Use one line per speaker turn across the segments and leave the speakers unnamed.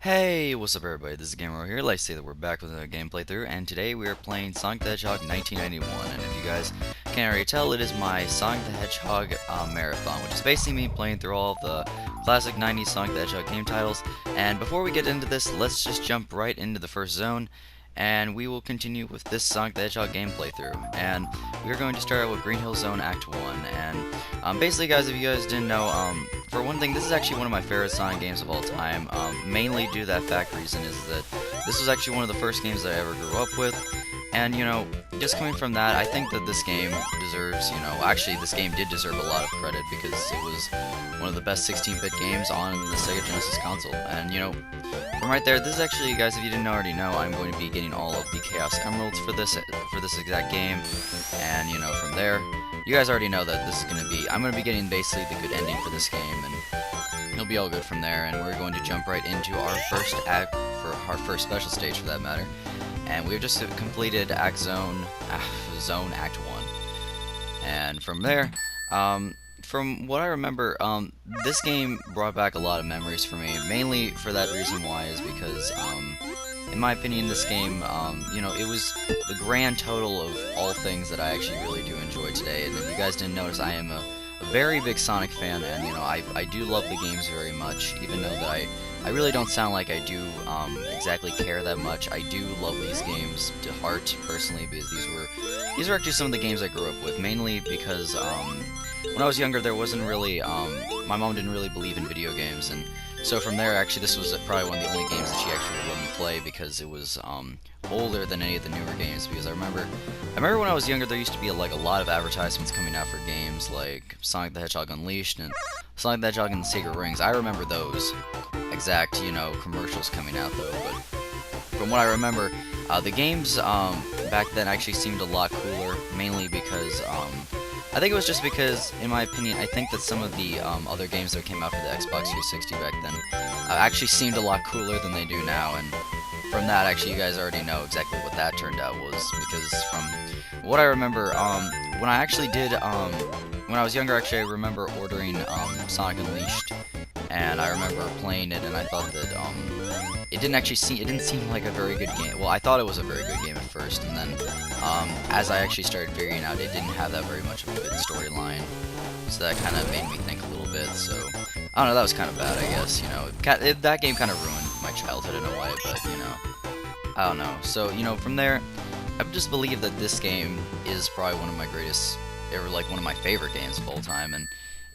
Hey, what's up everybody, this is Gamer here. Let's say that we're back with another game playthrough, and today we are playing Sonic the Hedgehog 1991, and if you guys can't already tell, it is my Sonic the Hedgehog marathon, which is basically me playing through all of the classic 90s Sonic the Hedgehog game titles. And before we get into this, let's just jump right into the first zone, and we will continue with this Sonic the Hedgehog game playthrough. And we're going to start out with Green Hill Zone Act 1, and basically guys, if you guys didn't know, for one thing, this is actually one of my favorite Sonic games of all time, mainly due to that fact reason is that this was actually one of the first games that I ever grew up with, and, you know, just coming from that, I think that this game deserves, actually this game did deserve a lot of credit because it was one of the best 16-bit games on the Sega Genesis console, and, from right there, this is actually, guys, if you didn't already know, I'm going to be getting all of the Chaos Emeralds for this exact game, and, from there, you guys already know that this is going to be, I'm going to be getting basically the good ending for this game, and it'll be all good from there, and we're going to jump right into our first act, for our first special stage for that matter, and we've just completed Zone Act 1, and from there, from what I remember, this game brought back a lot of memories for me, mainly for that reason why is because, in my opinion, this game, it was the grand total of all things that I actually really do enjoy today. And if you guys didn't notice, I am a very big Sonic fan, and, I do love the games very much, even though that I really don't sound like I do exactly care that much. I do love these games to heart, personally, because these were actually some of the games I grew up with, mainly because, when I was younger, there wasn't really, my mom didn't really believe in video games, and so from there, actually, this was probably one of the only games that she actually would let me play because it was older than any of the newer games. Because I remember when I was younger, there used to be like a lot of advertisements coming out for games like Sonic the Hedgehog Unleashed and Sonic the Hedgehog and the Secret Rings. I remember those exact commercials coming out though. But from what I remember, the games back then actually seemed a lot cooler, mainly because I think it was just because, in my opinion, I think that some of the other games that came out for the Xbox 360 back then actually seemed a lot cooler than they do now, and from that, actually, you guys already know exactly what that turned out was, because from what I remember, when I actually did, when I was younger, actually, I remember ordering Sonic Unleashed, and I remember playing it, and I thought that it didn't seem like a very good game. Well, I thought it was a very good game at first, and then as I actually started figuring out, it didn't have that very much of a good storyline, so that kind of made me think a little bit. So I don't know, that was kind of bad, I guess. That game kind of ruined my childhood in a way, but I don't know. So from there, I just believe that this game is probably one of my greatest, or like one of my favorite games of all time, and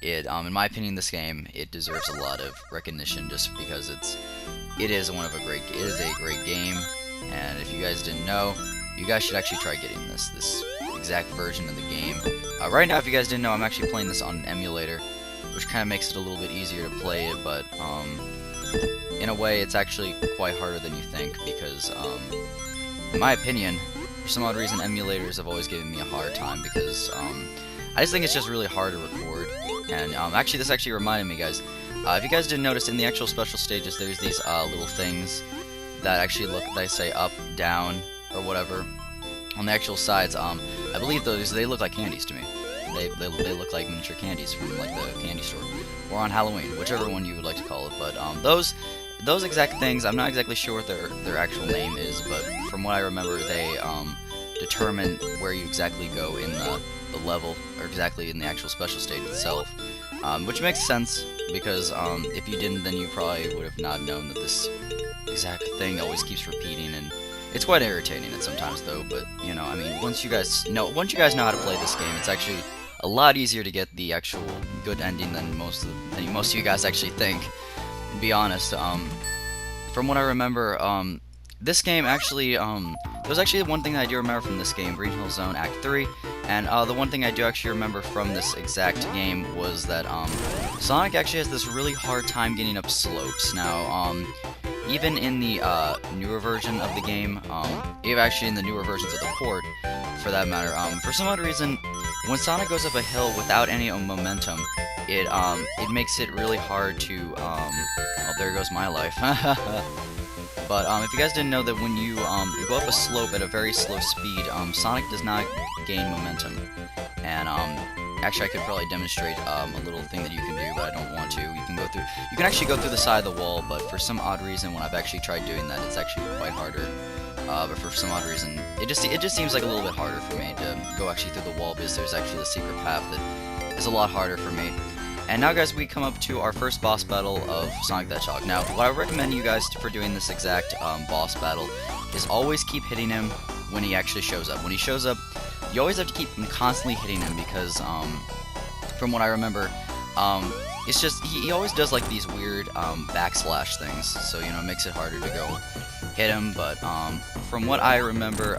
it, in my opinion, this game, it deserves a lot of recognition just because it is a great game, and if you guys didn't know, you guys should actually try getting this exact version of the game. Right now, if you guys didn't know, I'm actually playing this on an emulator, which kind of makes it a little bit easier to play it, but in a way, it's actually quite harder than you think, because in my opinion, for some odd reason, emulators have always given me a hard time, because I just think it's just really hard to record. And actually, this actually reminded me, guys, if you guys didn't notice, in the actual special stages, there's these little things that actually look, they say up, down, or whatever, on the actual sides. I believe they look like candies to me. They look like miniature candies from like the candy store, or on Halloween, whichever one you would like to call it. But those exact things, I'm not exactly sure what their actual name is, but from what I remember, they determine where you exactly go in the level, or exactly in the actual special stage itself, which makes sense, because if you didn't, then you probably would have not known that this exact thing always keeps repeating, and it's quite irritating at sometimes though. But I mean, once you guys know how to play this game, it's actually a lot easier to get the actual good ending than most of you guys actually think, to be honest. From what I remember, this game actually, there was actually one thing that I do remember from this game, Green Hill Zone Act 3, and the one thing I do actually remember from this exact game was that Sonic actually has this really hard time getting up slopes. Now, even in the newer version of the game, even actually in the newer versions of the port, for that matter, for some odd reason, when Sonic goes up a hill without any momentum, it makes it really hard to, oh, there goes my life. But if you guys didn't know that when you go up a slope at a very slow speed, Sonic does not gain momentum. And actually, I could probably demonstrate a little thing that you can do, but I don't want to. You can go through. You can actually go through the side of the wall, but for some odd reason, when I've actually tried doing that, it's actually quite harder. But for some odd reason, it just seems like a little bit harder for me to go actually through the wall, because there's actually the secret path that is a lot harder for me. And now, guys, we come up to our first boss battle of Sonic the Hedgehog. Now, what I recommend you guys for doing this exact boss battle is always keep hitting him when he actually shows up. When he shows up, you always have to keep constantly hitting him, because from what I remember, it's just he always does like these weird backslash things, so you know, it makes it harder to go hit him. But from what I remember,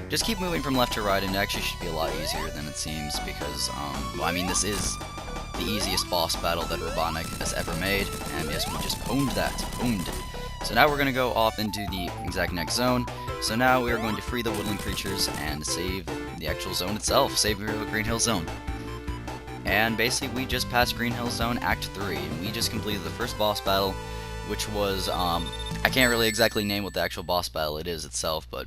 just keep moving from left to right, and it actually should be a lot easier than it seems, because well, I mean, this is the easiest boss battle that Robotnik has ever made, and yes, we just pwned that, So now we're going to go off into the exact next zone. So now we are going to free the woodland creatures and save the actual zone itself, save Green Hill Zone. And basically we just passed Green Hill Zone Act 3, and we just completed the first boss battle, which was, I can't really exactly name what the actual boss battle it is itself, but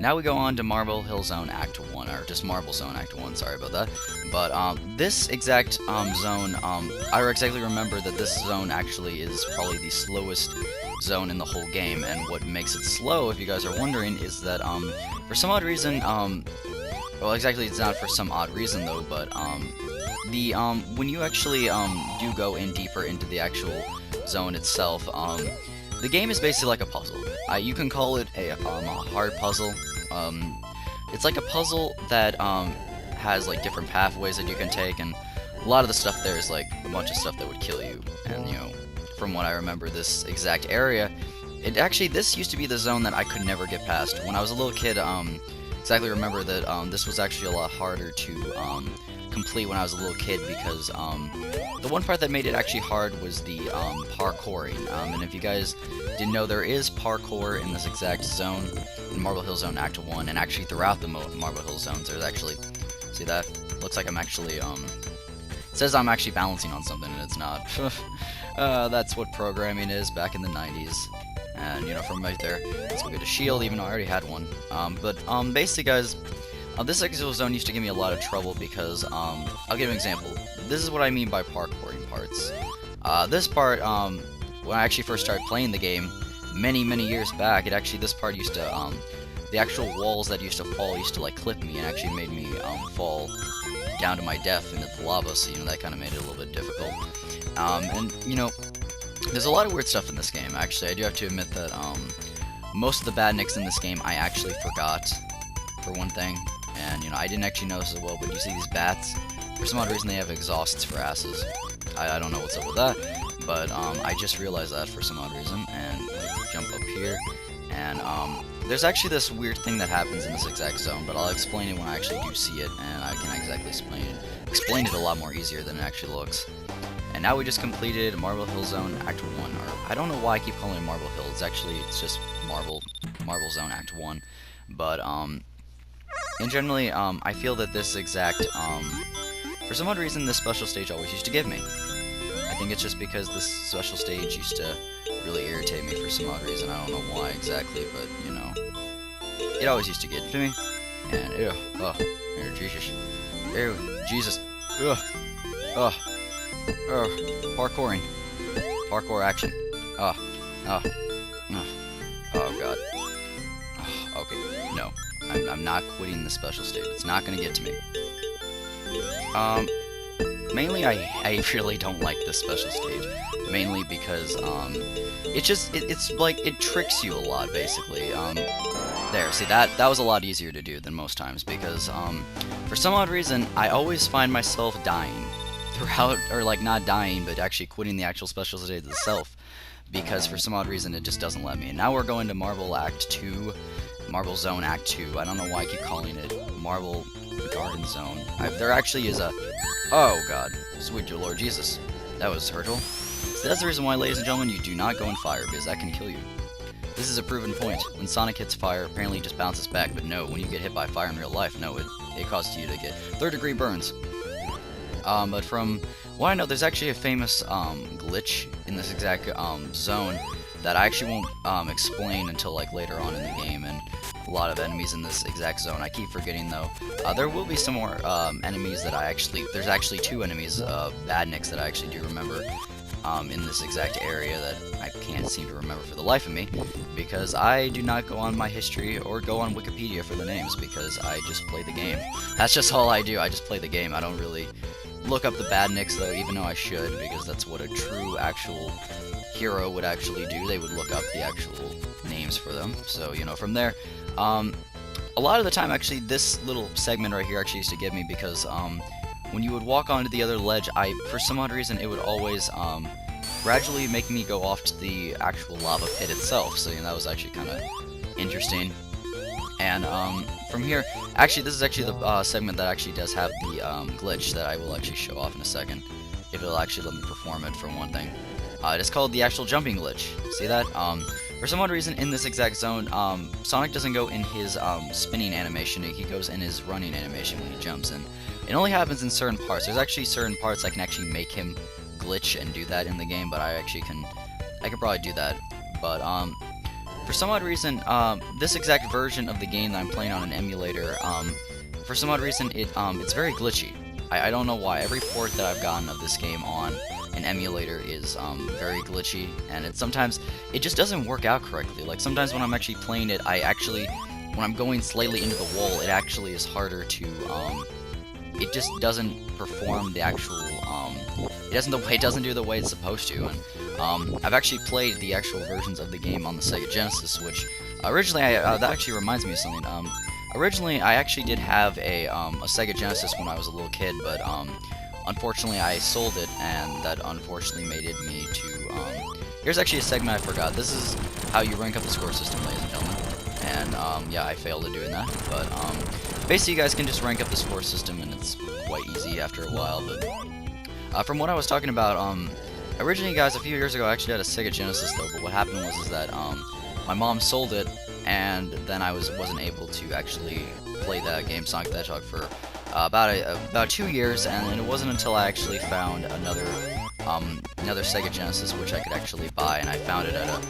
now we go on to Marble Hill Zone Act 1, or just Marble Zone Act 1, sorry about that. But this exact zone, I exactly remember that this zone actually is probably the slowest zone in the whole game, and what makes it slow, if you guys are wondering, is that for some odd reason, well, exactly, it's not for some odd reason though, but when you actually do go in deeper into the actual zone itself, the game is basically like a puzzle. You can call it a hard puzzle. It's like a puzzle that has like different pathways that you can take, and a lot of the stuff there is like a bunch of stuff that would kill you. And you know, from what I remember, this exact area, this used to be the zone that I could never get past when I was a little kid. Exactly remember that this was actually a lot harder to complete when I was a little kid, because the one part that made it actually hard was the parkouring. And if you guys didn't know, there is parkour in this exact zone in Marble Hill Zone Act 1, and actually throughout the Marble Hill Zones. There's actually, see that? Looks like I'm actually, it says I'm actually balancing on something, and it's not. That's what programming is back in the 90s. And, you know, from right there, let's go get a shield, even though I already had one. Basically, guys, this actual zone used to give me a lot of trouble, because, I'll give you an example. This is what I mean by parkouring parts. This part, when I actually first started playing the game, many years back, this part used to, the actual walls that used to fall used to, like, clip me, and actually made me, fall down to my death into the lava, so, you know, that kind of made it a little bit difficult. And, you know, there's a lot of weird stuff in this game. Actually, I do have to admit that, most of the badniks in this game I actually forgot, for one thing. And, you know, I didn't actually notice as well, but you see these bats? For some odd reason, they have exhausts for asses. I don't know what's up with that, but, I just realized that for some odd reason, and like, jump up here, and, there's actually this weird thing that happens in this exact zone, but I'll explain it when I actually do see it, and I can exactly explain it a lot more easier than it actually looks. And now we just completed Marble Hill Zone Act 1, or I don't know why I keep calling it Marble Hill, it's just Marble Zone Act 1, but, and generally, I feel that this exact, for some odd reason, this special stage always used to give me. I think it's just because this special stage used to really irritate me for some odd reason. I don't know why exactly, but, you know, it always used to get to me. And, ew, Jesus, parkouring, parkour action, oh god, okay, no, I'm not quitting the special stage, it's not gonna get to me. Mainly I really don't like this special stage, mainly because, it's like, it tricks you a lot, basically. There, see, that was a lot easier to do than most times, because, for some odd reason, I always find myself dying throughout, or like, not dying, but actually quitting the actual special stage itself, because for some odd reason, it just doesn't let me. And now we're going to Marble Act 2, Marble Zone Act 2, I don't know why I keep calling it Marble Garden Zone. There actually is a... Oh god, sweet dear Lord Jesus, that was hurtful. So that's the reason why, ladies and gentlemen, you do not go in fire, because that can kill you. This is a proven point. When Sonic hits fire, apparently it just bounces back, but no, when you get hit by fire in real life, no, it causes you to get third-degree burns. But from what I know, there's actually a famous glitch in this exact zone that I actually won't explain until like later on in the game, and a lot of enemies in this exact zone. I keep forgetting though. There will be some more enemies that there's actually 2 enemies, badniks, that I actually do remember in this exact area that I can't seem to remember for the life of me, because I do not go on my history or go on Wikipedia for the names, because I just play the game. That's just all I do. I just play the game. I don't really look up the badniks though, even though I should, because that's what a true actual hero would actually do. They would look up the actual names for them. So, you know, from there, a lot of the time, actually, this little segment right here actually used to get me, because when you would walk onto the other ledge, for some odd reason, it would always gradually make me go off to the actual lava pit itself. So, you know, that was actually kind of interesting. And from here, actually, this is actually the segment that actually does have the glitch that I will actually show off in a second, if it'll actually let me perform it, for one thing. It is called the actual jumping glitch. See that? For some odd reason, in this exact zone, Sonic doesn't go in his spinning animation. He goes in his running animation when he jumps, and it only happens in certain parts. There's actually certain parts I can actually make him glitch and do that in the game, but I can probably do that. But for some odd reason, this exact version of the game that I'm playing on an emulator, for some odd reason, it's very glitchy. I don't know why. Every port that I've gotten of this game on an emulator is very glitchy, and sometimes it just doesn't work out correctly. Like, sometimes when I'm actually playing it, when I'm going slightly into the wall, it actually is harder to, it just doesn't perform the actual, it doesn't do the way it's supposed to. And I've actually played the actual versions of the game on the Sega Genesis, which originally, that actually reminds me of something. Originally, I actually did have a Sega Genesis when I was a little kid, but unfortunately, I sold it, and that unfortunately made me to, here's actually a segment I forgot. This is how you rank up the score system, ladies and gentlemen. And, yeah, I failed at doing that, but, basically, you guys can just rank up the score system, and it's quite easy after a while, but, from what I was talking about, originally, guys, a few years ago, I actually had a Sega Genesis, though, but what happened was that, my mom sold it, and then I wasn't able to actually play that game, Sonic the Hedgehog, for about 2 years, and it wasn't until I actually found another Sega Genesis which I could actually buy, and I found it at a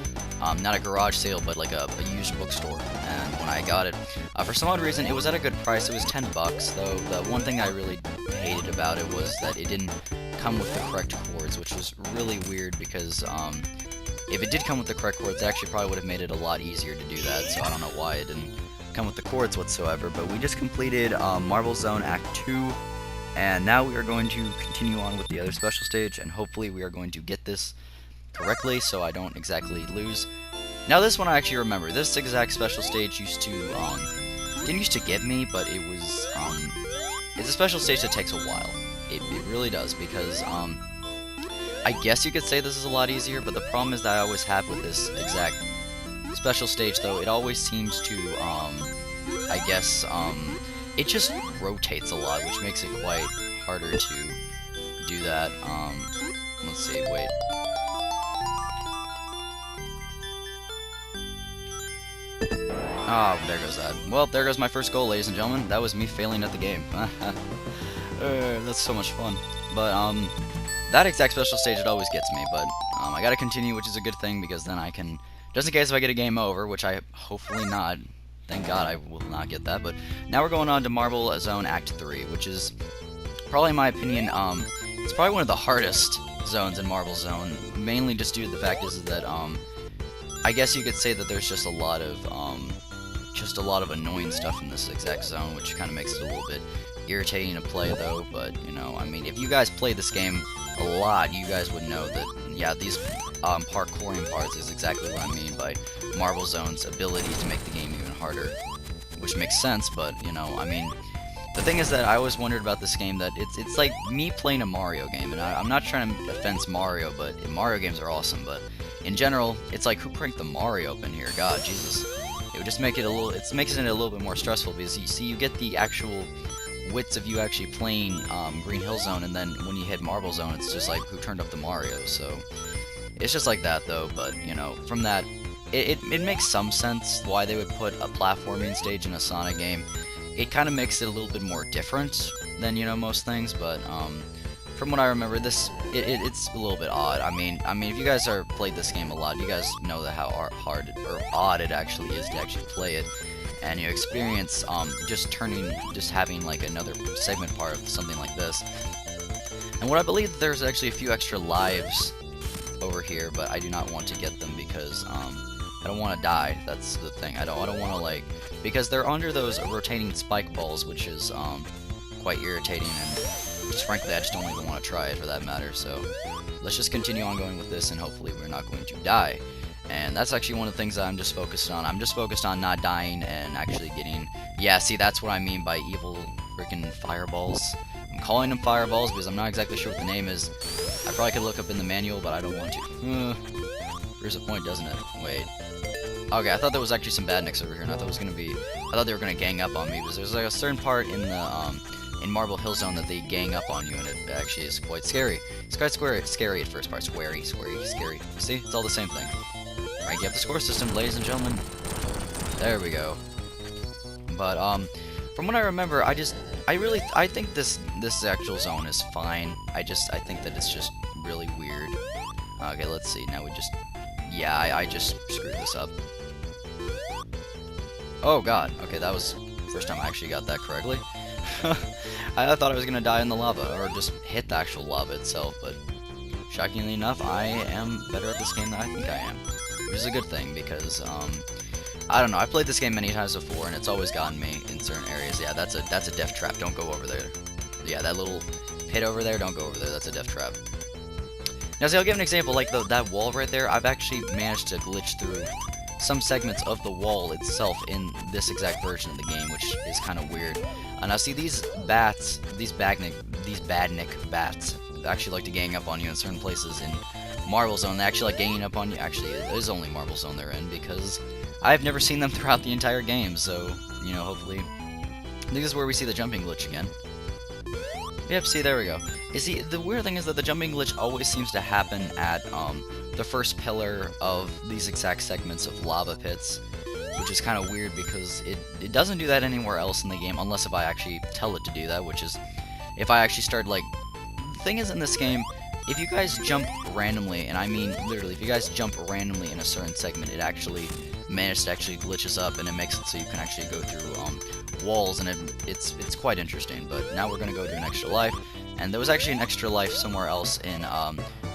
not a garage sale, but like a used bookstore. And when I got it, for some odd reason, it was at a good price. It was $10, though. The one thing I really hated about it was that it didn't come with the correct chords, which was really weird, because if it did come with the correct chords, it actually probably would have made it a lot easier to do that. So I don't know why it didn't come with the chords whatsoever. But we just completed Marble Zone Act 2, and now we are going to continue on with the other special stage, and hopefully we are going to get this correctly so I don't exactly lose. Now this one I actually remember. This exact special stage didn't used to get me, but it was it's a special stage that takes a while. It really does, because I guess you could say this is a lot easier, but the problem is that I always have with this exact special stage, though, it always seems to, I guess, it just rotates a lot, which makes it quite harder to do that. Let's see, wait. Oh, there goes that. Well, there goes my first goal, ladies and gentlemen. That was me failing at the game. That's so much fun. But, that exact special stage, it always gets me, but I gotta continue, which is a good thing, because then I can, just in case if I get a game over, which I hopefully not, thank God I will not get that. But now we're going on to Marble Zone Act 3, which is probably, in my opinion, it's probably one of the hardest zones in Marble Zone, mainly just due to the fact is that I guess you could say that there's just a lot of annoying stuff in this exact zone, which kind of makes it a little bit irritating to play, though. But, you know, I mean, if you guys play this game a lot, you guys would know that, yeah, these parkouring parts is exactly what I mean by Marble Zone's ability to make the game even harder, which makes sense. But, you know, I mean, the thing is that I always wondered about this game, that it's like me playing a Mario game, and I'm not trying to offense Mario, but Mario games are awesome, but in general, it's like, who cranked the Mario up in here? God, Jesus. It would just make it it makes it a little bit more stressful, because you get the actual widths of you actually playing Green Hill Zone, and then when you hit Marble Zone, it's just like, who turned up the Mario? So it's just like that, though. But, you know, from that, it makes some sense why they would put a platforming stage in a Sonic game. It kind of makes it a little bit more different than, you know, most things, but from what I remember, it's a little bit odd. I mean, if you guys played this game a lot, you guys know that how hard or odd it actually is to actually play it. and you experience just having like another segment part of something like this. And what I believe, there's actually a few extra lives over here, but I do not want to get them because I don't want to die. That's the thing. I don't want to, like, because they're under those rotating spike balls, which is quite irritating, and just frankly I just don't even want to try it for that matter. So let's just continue on going with this, and hopefully we're not going to die. And that's actually one of the things that I'm just focused on. I'm just focused on not dying and actually getting... Yeah, see, that's what I mean by evil freaking fireballs. I'm calling them fireballs because I'm not exactly sure what the name is. I probably could look up in the manual, but I don't want to. Here's a point, doesn't it? Wait. Okay, I thought there was actually some badniks over here, and I thought it was gonna be... I thought they were gonna gang up on me, because there's like a certain part in the, in Marble Hill Zone that they gang up on you, and it actually is quite scary. It's quite scary at first part. Scary. See? It's all the same thing. Alright, get the score system, ladies and gentlemen. There we go. But, from what I remember, I think this actual zone is fine. I think that it's just really weird. Okay, let's see. Now we just... Yeah, I just screwed this up. Oh god. Okay, that was the first time I actually got that correctly. I thought I was gonna die in the lava, or just hit the actual lava itself, but shockingly enough, I am better at this game than I think I am. Which is a good thing, because, I don't know, I've played this game many times before, and it's always gotten me in certain areas. Yeah, that's a death trap, don't go over there. Yeah, that little pit over there, don't go over there, that's a death trap. Now, see, I'll give an example, like that wall right there. I've actually managed to glitch through some segments of the wall itself in this exact version of the game, which is kind of weird. Now, see, these bats, these badnik bats, actually like to gang up on you in certain places in Marble Zone. They actually like ganging up on you. Actually, it is only Marble Zone they're in, because I've never seen them throughout the entire game, so, you know, hopefully... I think this is where we see the jumping glitch again. Yep, see, there we go. You see, the weird thing is that the jumping glitch always seems to happen at, the first pillar of these exact segments of lava pits, which is kind of weird because it doesn't do that anywhere else in the game, unless if I actually tell it to do that, which is if I actually start, like... The thing is, in this game, if you guys jump randomly, and I mean literally, if you guys jump randomly in a certain segment, it actually glitches up, and it makes it so you can actually go through walls, and it's quite interesting. But now we're gonna go to an extra life, and there was actually an extra life somewhere else in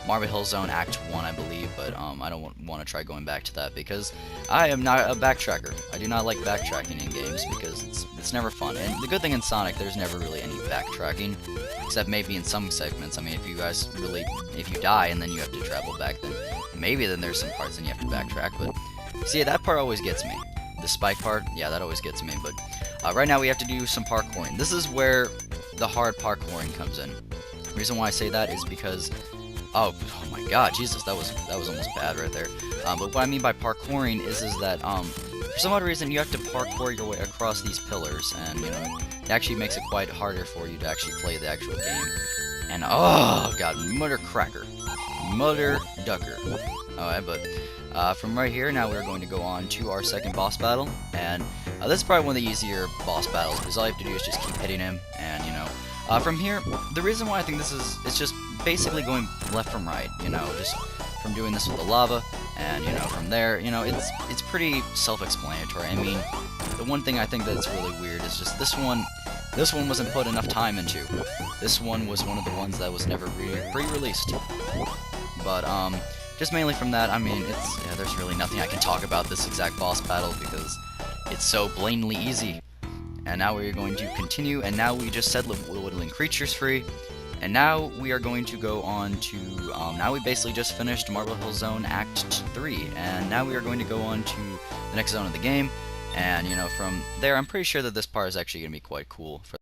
Marble Hill Zone Act 1, I believe, but I don't want to try going back to that because I am not a backtracker. I do not like backtracking in games because it's never fun. And the good thing in Sonic, there's never really any backtracking, except maybe in some segments. I mean, if you die and then you have to travel back, then maybe then there's some parts and you have to backtrack. But see, that part always gets me. The spike part, yeah, that always gets me. But right now we have to do some parkouring. This is where the hard parkouring comes in. The reason why I say that is because oh my god, Jesus, that was almost bad right there. But what I mean by parkouring is that for some odd reason you have to parkour your way across these pillars, and you know it actually makes it quite harder for you to actually play the actual game. And oh god, mother cracker, mother ducker. Alright, but from right here now we're going to go on to our second boss battle, and this is probably one of the easier boss battles because all you have to do is just keep hitting him, and you know. From here, the reason why I think this is, it's just basically going left from right, you know, just from doing this with the lava, and, you know, from there, you know, it's pretty self-explanatory. I mean, the one thing I think that's really weird is just this one wasn't put enough time into. This one was one of the ones that was never pre-released. But, just mainly from that, I mean, yeah, there's really nothing I can talk about this exact boss battle because it's so blatantly easy. And now we are going to continue, and now we just set woodland creatures free, and now we are going to go on to, now we basically just finished Marble Hill Zone Act 3, and now we are going to go on to the next zone of the game, and, you know, from there, I'm pretty sure that this part is actually going to be quite cool.